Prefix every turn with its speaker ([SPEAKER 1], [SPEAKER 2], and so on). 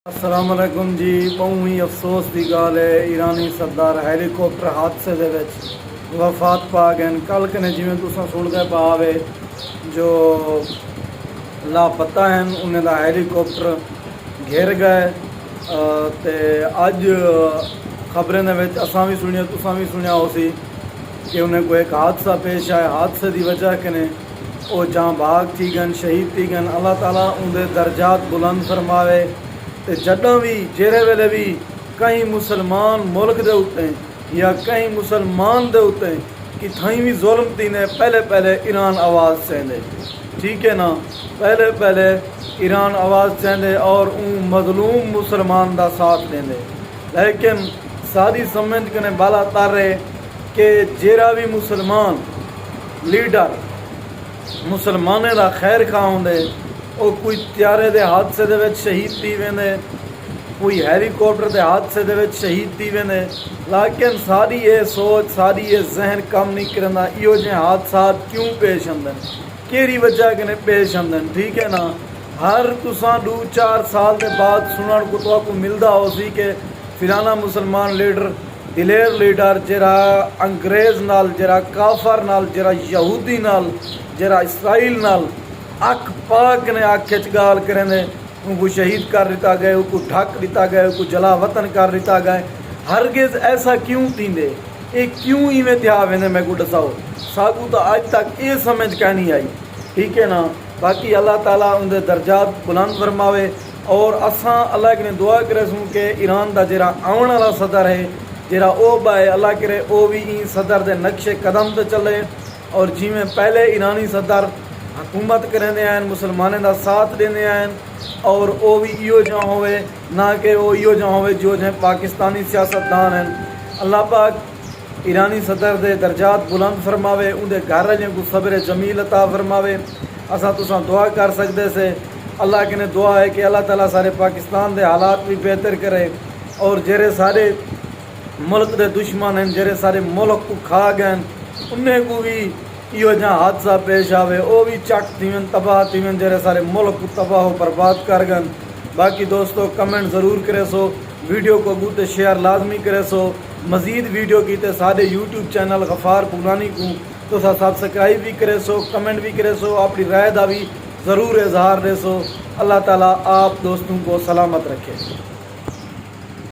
[SPEAKER 1] السلام علیکم جی، بہت ہی افسوس کی گال ہے، ایرانی سردار ہیلی کاپٹر حادثے دے وچ وفات پا گئے۔ کل کنے جویں تساں سنتے پاوے جو لاپتہ ہیں انہیں دا ہیلی کاپٹر گھر گئے تے اج خبریں دے وچ اساں بھی سنیا تساں بھی سنیا ہو سی کہ انہیں کوئی ایک حادثہ پیش آئے، حادثے دی وجہ کنے وہ جاں بھاگ تھی گن، شہید تھی گن۔ اللہ تعالیٰ ان دے درجات بلند فرماوے تے جدوں بھی جیرے ویلے بھی کہیں مسلمان ملک دے اتے یا کہیں مسلمان دے اتے کہ تھائیں بھی ظلم تینے پہلے ایران آواز چاہندے، ٹھیک ہے نا، پہلے ایران آواز چاہندے اور ان مظلوم مسلمان دا ساتھ دیندے۔ لیکن ساری سمجھ کنے بالا تر رہے کہ جیرا بھی مسلمان لیڈر مسلمانے دا خیر خواہ ہوندے وہ کوئی طیارے دے حادثے دے وچ شہید تھی ویندے، کوئی ہیلی کاپٹر دے حادثے دے وچ شہید تھی ویندے، لیکن ساری یہ سوچ ساری یہ ذہن کم نہیں کرنا ایو جے حادثات کیوں پیش آندن، کیڑی وجہ کنے پیش آندن، ٹھیک ہے نا۔ ہر تساں 2-4 سال دے بعد سنن کو تو کو ملدا ہو سی کہ فلانا مسلمان لیڈر دلیر لیڈر جرا انگریز نال، جرا کافر نال، جرا یہودی نال، جرا اسرائیل نال اک پاک نے اک کھچ گال کرنے ان کو شہید کر دیتا گئے، ان کو ڈھک دیتا گئے، ان کو جلا وطن کر دیتا گئے۔ ہرگز ایسا کیوں تیندے، یہ کیوں ایویں تھیا ویندے میں کو دساؤ، ساگو تو آج تک یہ سمجھ کے نہیں آئی، ٹھیک ہے نا۔ باقی اللہ تعالیٰ ان دے درجات بلند فرماوے اور اساں اللہ کے دعا کرے سوں کہ ایران دا جرا آن والا صدر ہے جرا او بائے اللہ کرے او بھی این صدر دے نقش قدم تے چلے اور جی میں پہلے ایرانی صدر حکومت کرنے آئیں، مسلمانوں دا ساتھ دینے آئیں اور او بھی ایو جہاں ہوئے نہ کہ وہ ایو جہاں ہوئے جو جہاں پاکستانی سیاستدان ہیں۔ اللہ پاک ایرانی صدر دے درجات بلند فرماوے، ان دے گھر جن کو صبر جمیل عطا فرماوے۔ اساں تساں دعا کر سکتے سے اللہ کے نے دعا ہے کہ اللہ تعالیٰ سارے پاکستان دے حالات بھی بہتر کرے اور جڑے سارے ملک دے دشمن ہیں، جڑے سارے ملک کو کھا گئے انہیں کو بھی یہ جہاں حادثہ پیش آوے وہ بھی چک تھیون تباہ تھیون جڑے سارے ملک کو تباہ و برباد کر گئے۔ باقی دوستو کمنٹ ضرور کرے سو، ویڈیو کو گوتے شیئر لازمی کرے سو، مزید ویڈیو کیتے سارے یوٹیوب چینل غفار پورانی کو تو سبسکرائب بھی کرے سو، کمنٹ بھی کرے سو، اپنی رائے دا بھی ضرور اظہار دے سو۔ اللہ تعالیٰ آپ دوستوں کو سلامت رکھے۔